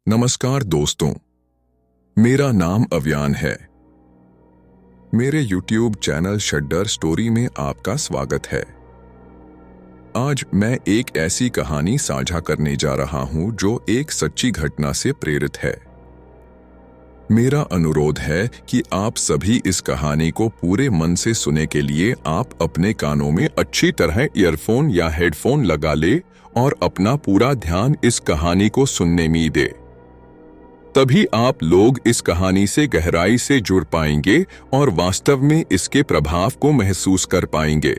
नमस्कार दोस्तों, मेरा नाम अव्यान है। मेरे YouTube चैनल शड्डर स्टोरी में आपका स्वागत है। आज मैं एक ऐसी कहानी साझा करने जा रहा हूं जो एक सच्ची घटना से प्रेरित है। मेरा अनुरोध है कि आप सभी इस कहानी को पूरे मन से सुनने के लिए आप अपने कानों में अच्छी तरह ईयरफोन या हेडफोन लगा ले और अपना पूरा ध्यान इस कहानी को सुनने में दे। तभी आप लोग इस कहानी से गहराई से जुड़ पाएंगे और वास्तव में इसके प्रभाव को महसूस कर पाएंगे।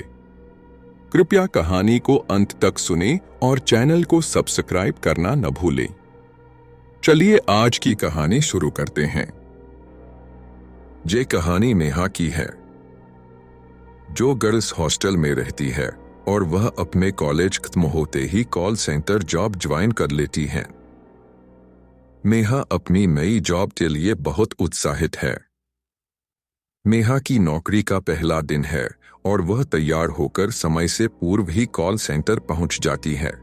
कृपया कहानी को अंत तक सुनें और चैनल को सब्सक्राइब करना न भूलें। चलिए आज की कहानी शुरू करते हैं। ये कहानी नेहा की है, जो गर्ल्स हॉस्टल में रहती है और वह अपने कॉलेज खत्म होते ही कॉल सेंटर जॉब ज्वाइन कर लेती है। नेहा अपनी नई जॉब के लिए बहुत उत्साहित है। नेहा की नौकरी का पहला दिन है और वह तैयार होकर समय से पूर्व ही कॉल सेंटर पहुंच जाती है,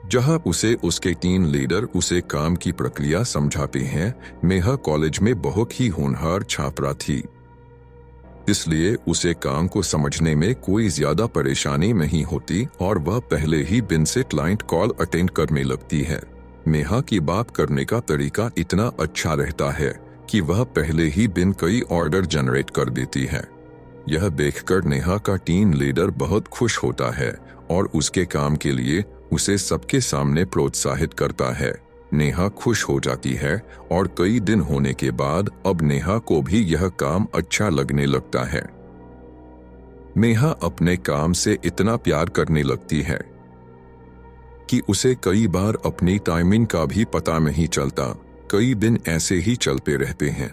जहां उसे उसके टीम लीडर उसे काम की प्रक्रिया समझाते हैं। नेहा कॉलेज में बहुत ही होनहार छात्रा थी, इसलिए उसे काम को समझने में कोई ज्यादा परेशानी नहीं होती और वह पहले ही दिन से क्लाइंट कॉल अटेंड करने लगती है। नेहा की बात करने का तरीका इतना अच्छा रहता है कि वह पहले ही दिन कई ऑर्डर जनरेट कर देती है। यह देखकर नेहा का टीम लीडर बहुत खुश होता है और उसके काम के लिए उसे सबके सामने प्रोत्साहित करता है। नेहा खुश हो जाती है और कई दिन होने के बाद अब नेहा को भी यह काम अच्छा लगने लगता है। नेहा अपने काम से इतना प्यार करने लगती है कि उसे कई बार अपनी टाइमिंग का भी पता नहीं चलता। कई दिन ऐसे ही चलते रहते हैं।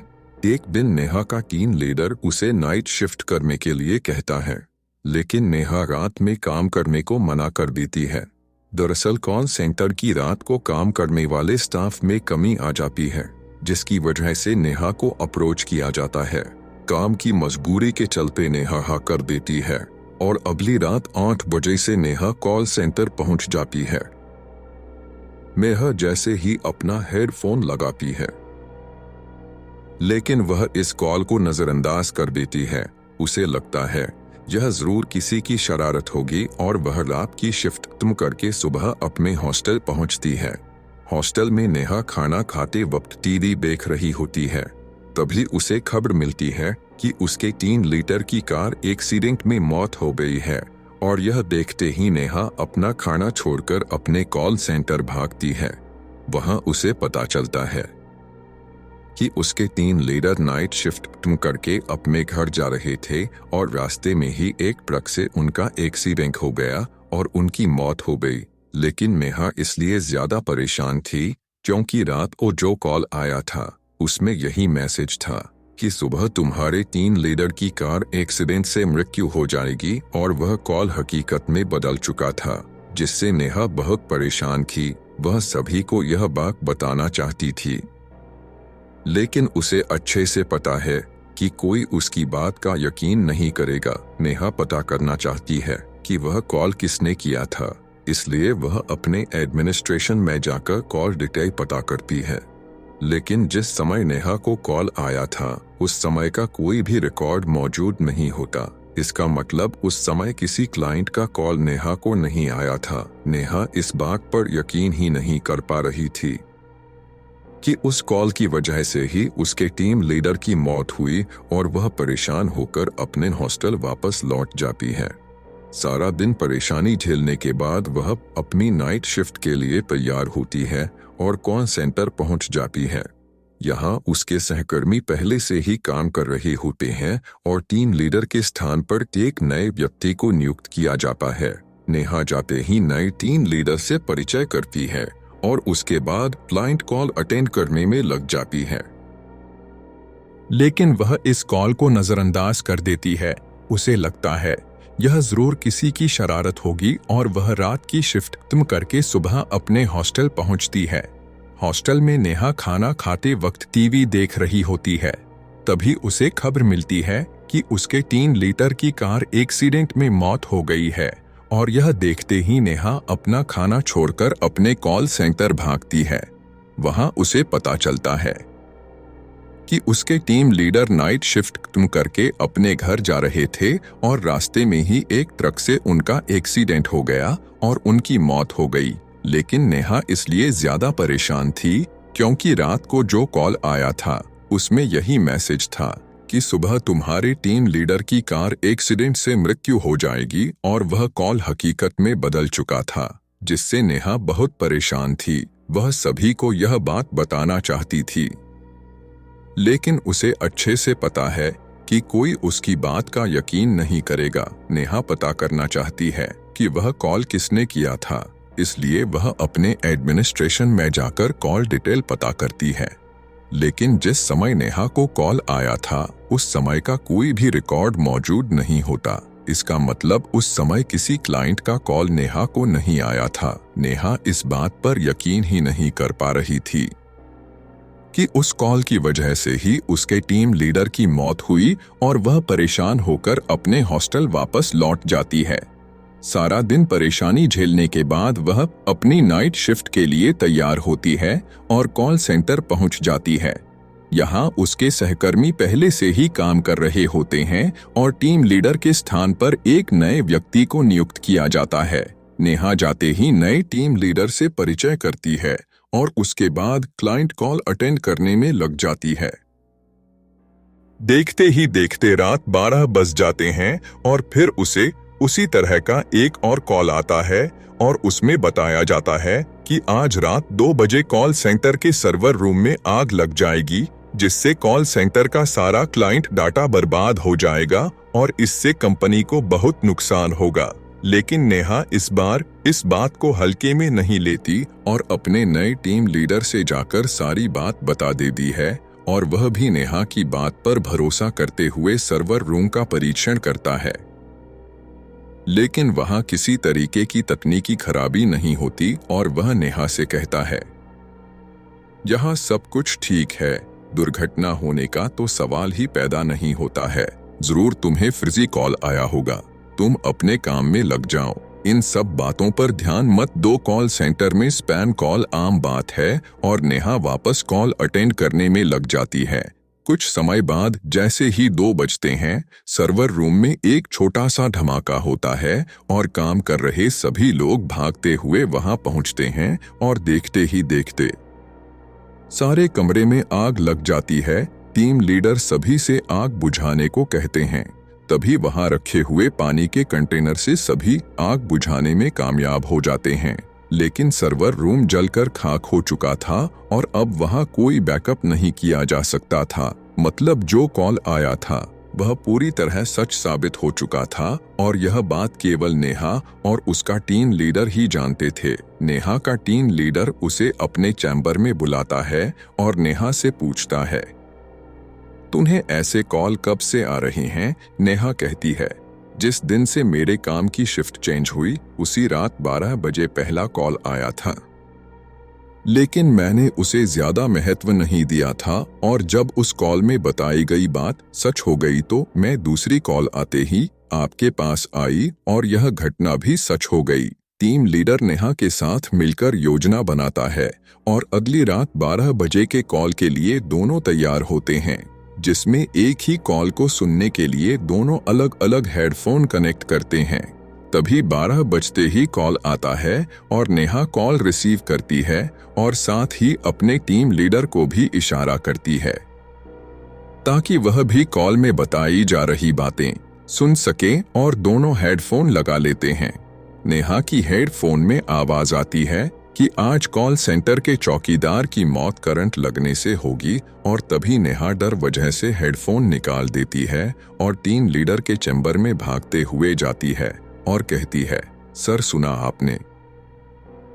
एक दिन नेहा का टीम लीडर उसे नाइट शिफ्ट करने के लिए कहता है, लेकिन नेहा रात में काम करने को मना कर देती है। दरअसल कॉल सेंटर की रात को काम करने वाले स्टाफ में कमी आ जाती है, जिसकी वजह से नेहा को अप्रोच किया जाता है। काम की मजबूरी के चलते नेहा हाँ कर देती है और अगली रात 8 बजे से नेहा कॉल सेंटर पहुंच जाती है। नेहा जैसे ही अपना हेडफोन लगाती है, लेकिन वह इस कॉल को नजरअंदाज कर देती है। उसे लगता है यह जरूर किसी की शरारत होगी और वह रात की शिफ्ट खत्म करके सुबह अपने हॉस्टल पहुंचती है। हॉस्टल में नेहा खाना खाते वक्त टीवी देख रही होती है। तभी उसे खबर मिलती है कि उसके टीम लीडर की कार एक्सीडेंट में मौत हो गई है और यह देखते ही नेहा अपना खाना छोड़कर अपने कॉल सेंटर भागती है। वहां उसे पता चलता है कि उसके टीम लीडर नाइट शिफ्ट खत्म करके अपने घर जा रहे थे और रास्ते में ही एक ट्रक से उनका एक्सीडेंट हो गया और उनकी मौत हो गई। लेकिन नेहा इसलिए ज्यादा परेशान थी क्योंकि रात को जो कॉल आया था उसमें यही मैसेज था कि सुबह तुम्हारे टीम लीडर की कार एक्सीडेंट से मृत्यु हो जाएगी और वह कॉल हकीकत में बदल चुका था, जिससे नेहा बहुत परेशान थी। वह सभी को यह बात बताना चाहती थी, लेकिन उसे अच्छे से पता है कि कोई उसकी बात का यकीन नहीं करेगा। नेहा पता करना चाहती है कि वह कॉल किसने किया था, इसलिए वह अपने एडमिनिस्ट्रेशन में जाकर कॉल डिटेल पता करती है। लेकिन जिस समय नेहा को कॉल आया था उस समय का कोई भी रिकॉर्ड मौजूद नहीं होता। इसका मतलब उस समय किसी क्लाइंट का कॉल नेहा को नहीं आया था। नेहा इस बात पर यकीन ही नहीं कर पा रही थी कि उस कॉल की वजह से ही उसके टीम लीडर की मौत हुई और वह परेशान होकर अपने हॉस्टल वापस लौट जाती है। सारा दिन परेशानी झेलने के बाद वह अपनी नाइट शिफ्ट के लिए तैयार होती है और कॉल सेंटर पहुंच जाती है। यहाँ उसके सहकर्मी पहले से ही काम कर रहे होते हैं और टीम लीडर के स्थान पर एक नए व्यक्ति को नियुक्त किया जाता है। नेहा जाते ही नए टीम लीडर से परिचय करती है और उसके बाद क्लाइंट कॉल अटेंड करने में लग जाती है, लेकिन वह इस कॉल को नजरअंदाज कर देती है। उसे लगता है यह जरूर किसी की शरारत होगी और वह रात की शिफ्ट खत्म करके सुबह अपने हॉस्टल पहुंचती है। हॉस्टल में नेहा खाना खाते वक्त टीवी देख रही होती है। तभी उसे खबर मिलती है कि उसके टीम लीडर की कार एक्सीडेंट में मौत हो गई है और यह देखते ही नेहा अपना खाना छोड़कर अपने कॉल सेंटर भागती है। वहां उसे पता चलता है कि उसके टीम लीडर नाइट शिफ्ट खत्म करके अपने घर जा रहे थे और रास्ते में ही एक ट्रक से उनका एक्सीडेंट हो गया और उनकी मौत हो गई। लेकिन नेहा इसलिए ज्यादा परेशान थी क्योंकि रात को जो कॉल आया था उसमें यही मैसेज था कि सुबह तुम्हारे टीम लीडर की कार एक्सीडेंट से मृत्यु हो जाएगी, और वह कॉल हकीकत में बदल चुका था, जिससे नेहा बहुत परेशान थी। वह सभी को यह बात बताना चाहती थी, लेकिन उसे अच्छे से पता है कि कोई उसकी बात का यकीन नहीं करेगा। नेहा पता करना चाहती है कि वह कॉल किसने किया था, इसलिए वह अपने एडमिनिस्ट्रेशन में जाकर कॉल डिटेल पता करती है। लेकिन जिस समय नेहा को कॉल आया था उस समय का कोई भी रिकॉर्ड मौजूद नहीं होता। इसका मतलब उस समय किसी क्लाइंट का कॉल नेहा को नहीं आया था। नेहा इस बात पर यकीन ही नहीं कर पा रही थी कि उस कॉल की वजह से ही उसके टीम लीडर की मौत हुई, और वह परेशान होकर अपने हॉस्टल वापस लौट जाती है। सारा दिन परेशानी झेलने के बाद वह अपनी नाइट शिफ्ट के लिए तैयार होती है और कॉल सेंटर पहुंच जाती है। यहाँ उसके सहकर्मी पहले से ही काम कर रहे होते हैं और टीम लीडर के स्थान पर एक नए व्यक्ति को नियुक्त किया जाता है। नेहा जाते ही नए टीम लीडर से परिचय करती है और उसके बाद क्लाइंट कॉल अटेंड करने में लग जाती है। देखते ही देखते रात 12 बज जाते हैं और फिर उसे उसी तरह का एक और कॉल आता है और उसमें बताया जाता है कि आज रात 2 बजे कॉल सेंटर के सर्वर रूम में आग लग जाएगी, जिससे कॉल सेंटर का सारा क्लाइंट डाटा बर्बाद हो जाएगा और इससे कंपनी को बहुत नुकसान होगा। लेकिन नेहा इस बार इस बात को हल्के में नहीं लेती और अपने नए टीम लीडर से जाकर सारी बात बता देती है, और वह भी नेहा की बात पर भरोसा करते हुए सर्वर रूम का परीक्षण करता है। लेकिन वहां किसी तरीके की तकनीकी खराबी नहीं होती और वह नेहा से कहता है, यहाँ सब कुछ ठीक है, दुर्घटना होने का तो सवाल ही पैदा नहीं होता है। जरूर तुम्हें फर्जी कॉल आया होगा, तुम अपने काम में लग जाओ, इन सब बातों पर ध्यान मत दो। कॉल सेंटर में स्पैम कॉल आम बात है और नेहा वापस कॉल अटेंड करने में लग जाती है। कुछ समय बाद जैसे ही 2 बजते हैं, सर्वर रूम में एक छोटा सा धमाका होता है और काम कर रहे सभी लोग भागते हुए वहां पहुंचते हैं और देखते ही देखते सारे कमरे में आग लग जाती है। टीम लीडर सभी से आग बुझाने को कहते हैं। तभी वहां रखे हुए पानी के कंटेनर से सभी आग बुझाने में कामयाब हो जाते हैं, लेकिन सर्वर रूम जलकर खाक हो चुका था और अब वहां कोई बैकअप नहीं किया जा सकता था। मतलब जो कॉल आया था वह पूरी तरह सच साबित हो चुका था और यह बात केवल नेहा और उसका टीम लीडर ही जानते थे। नेहा का टीम लीडर उसे अपने चैम्बर में बुलाता है और नेहा से पूछता है, तुम्हें ऐसे कॉल कब से आ रहे हैं? नेहा कहती है, जिस दिन से मेरे काम की शिफ्ट चेंज हुई उसी रात 12 बजे पहला कॉल आया था, लेकिन मैंने उसे ज्यादा महत्व नहीं दिया था और जब उस कॉल में बताई गई बात सच हो गई तो मैं दूसरी कॉल आते ही आपके पास आई और यह घटना भी सच हो गई। टीम लीडर नेहा के साथ मिलकर योजना बनाता है और अगली रात 12 बजे के कॉल के लिए दोनों तैयार होते हैं, जिसमें एक ही कॉल को सुनने के लिए दोनों अलग अलग हेडफोन कनेक्ट करते हैं। तभी 12 बजते ही कॉल आता है और नेहा कॉल रिसीव करती है और साथ ही अपने टीम लीडर को भी इशारा करती है ताकि वह भी कॉल में बताई जा रही बातें सुन सके और दोनों हेडफोन लगा लेते हैं। नेहा की हेडफोन में आवाज आती है कि आज कॉल सेंटर के चौकीदार की मौत करंट लगने से होगी, और तभी नेहा डर वजह से हेडफोन निकाल देती है और टीम लीडर के चैम्बर में भागते हुए जाती है और कहती है, सर सुना आपने,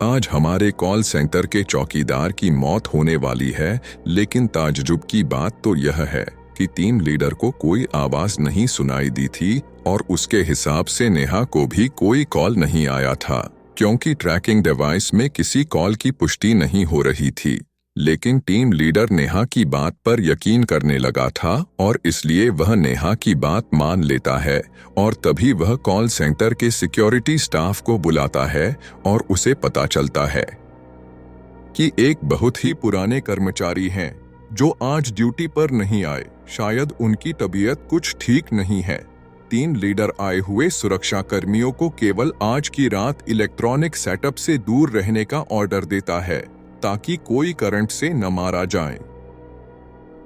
आज हमारे कॉल सेंटर के चौकीदार की मौत होने वाली है। लेकिन ताज्जुब की बात तो यह है कि टीम लीडर को कोई आवाज नहीं सुनाई दी थी और उसके हिसाब से नेहा को भी कोई कॉल नहीं आया था, क्योंकि ट्रैकिंग डिवाइस में किसी कॉल की पुष्टि नहीं हो रही थी। लेकिन टीम लीडर नेहा की बात पर यकीन करने लगा था और इसलिए वह नेहा की बात मान लेता है और तभी वह कॉल सेंटर के सिक्योरिटी स्टाफ को बुलाता है और उसे पता चलता है कि एक बहुत ही पुराने कर्मचारी हैं जो आज ड्यूटी पर नहीं आए। शायद उनकी तबीयत कुछ ठीक नहीं है। टीम लीडर आए हुए सुरक्षा कर्मियों को केवल आज की रात इलेक्ट्रॉनिक सेटअप से दूर रहने का ऑर्डर देता है ताकि कोई करंट से न मारा जाए।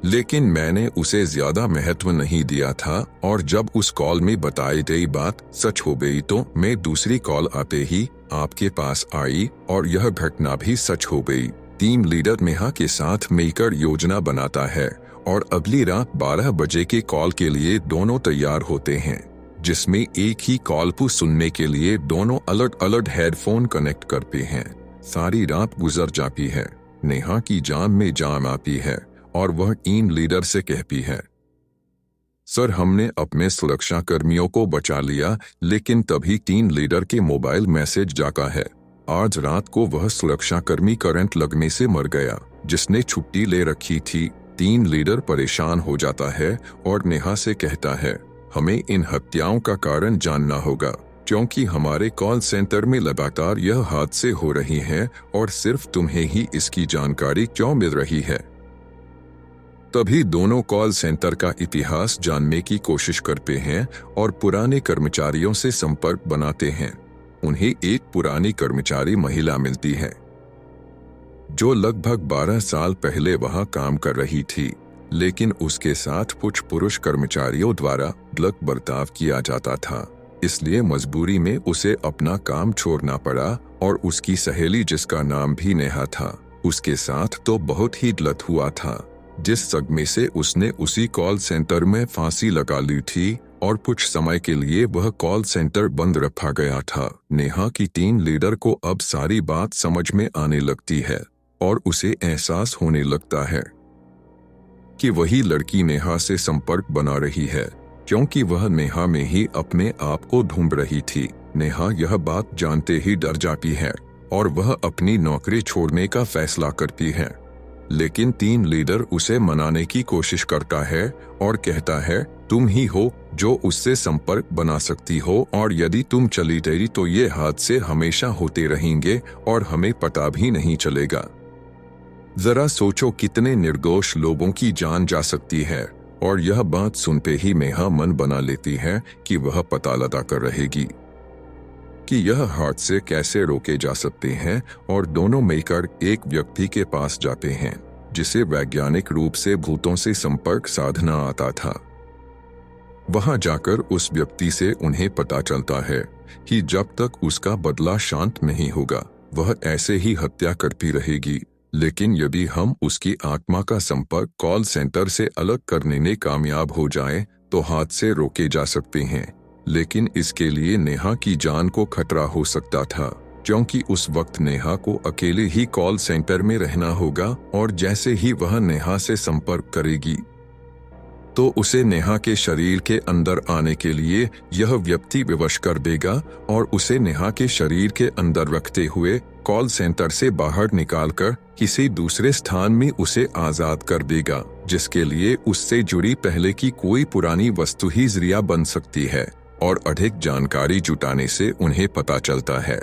लेकिन मैंने उसे ज्यादा महत्व नहीं दिया था और जब उस कॉल में बताई गई बात सच हो गई तो मैं दूसरी कॉल आते ही आपके पास आई और यह घटना भी सच हो गई। टीम लीडर नेहा के साथ मिलकर योजना बनाता है और अगली रात 12 बजे के कॉल के लिए दोनों तैयार होते हैं, जिसमें एक ही कॉल को सुनने के लिए दोनों अलग अलग हेडफोन कनेक्ट करते हैं। सारी रात गुजर जाती है। नेहा की जान में जान आती है और वह टीम लीडर से कहती है, सर हमने अपने सुरक्षा कर्मियों को बचा लिया। लेकिन तभी टीम लीडर के मोबाइल मैसेज जागा है। आज रात को वह सुरक्षा कर्मी करंट लगने से मर गया जिसने छुट्टी ले रखी थी। टीम लीडर परेशान हो जाता है और नेहा से कहता है, हमें इन हत्याओं का कारण जानना होगा क्योंकि हमारे कॉल सेंटर में लगातार यह हादसे हो रही हैं और सिर्फ तुम्हें ही इसकी जानकारी क्यों मिल रही है। तभी दोनों कॉल सेंटर का इतिहास जानने की कोशिश करते हैं और पुराने कर्मचारियों से संपर्क बनाते हैं। उन्हें एक पुरानी कर्मचारी महिला मिलती है जो लगभग 12 साल पहले वहां काम कर रही थी, लेकिन उसके साथ कुछ पुरुष कर्मचारियों द्वारा गलत बर्ताव किया जाता था। इसलिए मजबूरी में उसे अपना काम छोड़ना पड़ा और उसकी सहेली जिसका नाम भी नेहा था उसके साथ तो बहुत ही गलत हुआ था, जिस सदमे से उसने उसी कॉल सेंटर में फांसी लगा ली थी और कुछ समय के लिए वह कॉल सेंटर बंद रखा गया था। नेहा की टीम लीडर को अब सारी बात समझ में आने लगती है और उसे एहसास होने लगता है कि वही लड़की नेहा से संपर्क बना रही है क्योंकि वह नेहा में ही अपने आप को ढूंढ रही थी। नेहा यह बात जानते ही डर जाती है और वह अपनी नौकरी छोड़ने का फैसला करती है, लेकिन टीम लीडर उसे मनाने की कोशिश करता है और कहता है, तुम ही हो जो उससे संपर्क बना सकती हो और यदि तुम चली गई तो ये हादसे हमेशा होते रहेंगे और हमें पता भी नहीं चलेगा। जरा सोचो कितने निर्दोष लोगों की जान जा सकती है। और यह बात सुनते ही नेहा मन बना लेती है कि वह पता लगा कर रहेगी कि यह हादसे कैसे रोके जा सकते हैं और दोनों मिलकर एक व्यक्ति के पास जाते हैं जिसे वैज्ञानिक रूप से भूतों से संपर्क साधना आता था। वहां जाकर उस व्यक्ति से उन्हें पता चलता है कि जब तक उसका बदला शांत नहीं होगा वह ऐसे ही हत्या करती रहेगी, लेकिन यदि हम उसकी आत्मा का संपर्क कॉल सेंटर से अलग करने में कामयाब हो जाएं, तो हादसे रोके जा सकते हैं। लेकिन इसके लिए नेहा की जान को खतरा हो सकता था क्योंकि उस वक्त नेहा को अकेले ही कॉल सेंटर में रहना होगा और जैसे ही वह नेहा से संपर्क करेगी तो उसे नेहा के शरीर के अंदर आने के लिए यह व्यक्ति विवश कर देगा और उसे नेहा के शरीर के अंदर रखते हुए कॉल सेंटर से बाहर निकालकर किसी दूसरे स्थान में उसे आजाद कर देगा, जिसके लिए उससे जुड़ी पहले की कोई पुरानी वस्तु ही जरिया बन सकती है। और अधिक जानकारी जुटाने से उन्हें पता चलता है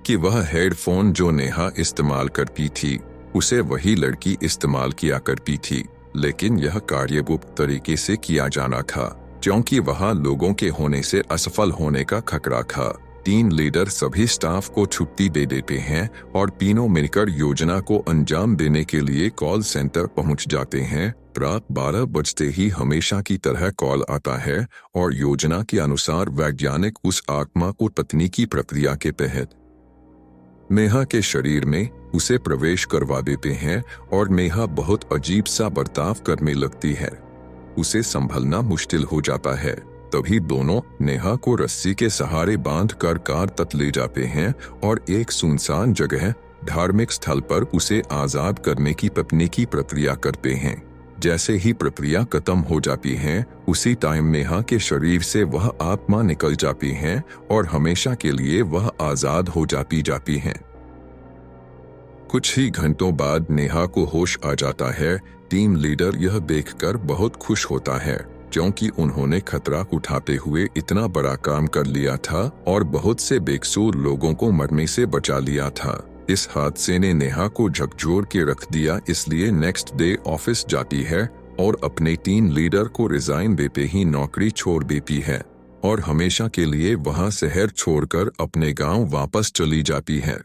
कि वह हेडफोन जो नेहा इस्तेमाल करती थी उसे वही लड़की इस्तेमाल किया करती थी, लेकिन यह कार्य गुप्त तरीके से किया जाना था क्योंकि वहां लोगों के होने से असफल होने का खतरा था। टीम लीडर सभी स्टाफ को छुट्टी दे देते हैं और तीनों मिलकर योजना को अंजाम देने के लिए कॉल सेंटर पहुंच जाते हैं। रात 12 बजते ही हमेशा की तरह कॉल आता है और योजना के अनुसार वैज्ञानिक उस आत्मा को तकनीकी प्रक्रिया के तहत नेहा के शरीर में उसे प्रवेश करवा देते हैं और नेहा बहुत अजीब सा बर्ताव करने लगती है। उसे संभलना मुश्किल हो जाता है। तभी दोनों नेहा को रस्सी के सहारे बांध कर कार तक ले जाते हैं और एक सुनसान जगह धार्मिक स्थल पर उसे आजाद करने की तकनीकी प्रक्रिया करते हैं। जैसे ही प्रक्रिया खत्म हो जाती है उसी टाइम नेहा के शरीर से वह आत्मा निकल जाती है और हमेशा के लिए वह आजाद हो जाती है। कुछ ही घंटों बाद नेहा को होश आ जाता है। टीम लीडर यह देखकर बहुत खुश होता है क्योंकि उन्होंने खतरा उठाते हुए इतना बड़ा काम कर लिया था और बहुत से बेकसूर लोगों को मरने से बचा लिया था। इस हादसे ने नेहा को झकझोर के रख दिया, इसलिए नेक्स्ट डे ऑफिस जाती है और अपने टीम लीडर को रिजाइन देते ही नौकरी छोड़ देती है और हमेशा के लिए वहां शहर छोड़कर अपने गांव वापस चली जाती है।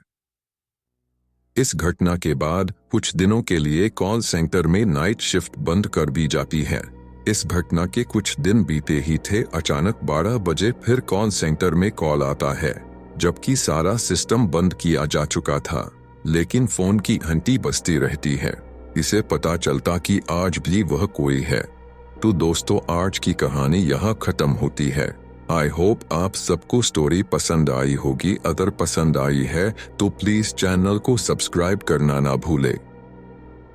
इस घटना के बाद कुछ दिनों के लिए कॉल सेंटर में नाइट शिफ्ट बंद कर दी जाती है। इस घटना के कुछ दिन बीते ही थे, अचानक 12 बजे फिर कॉल सेंटर में कॉल आता है, जबकि सारा सिस्टम बंद किया जा चुका था, लेकिन फोन की घंटी बजती रहती है। इसे पता चलता कि आज भी वह कोई है। तो दोस्तों, आज की कहानी यहाँ खत्म होती है। आई होप आप सबको स्टोरी पसंद आई होगी। अगर पसंद आई है तो प्लीज चैनल को सब्सक्राइब करना ना भूले।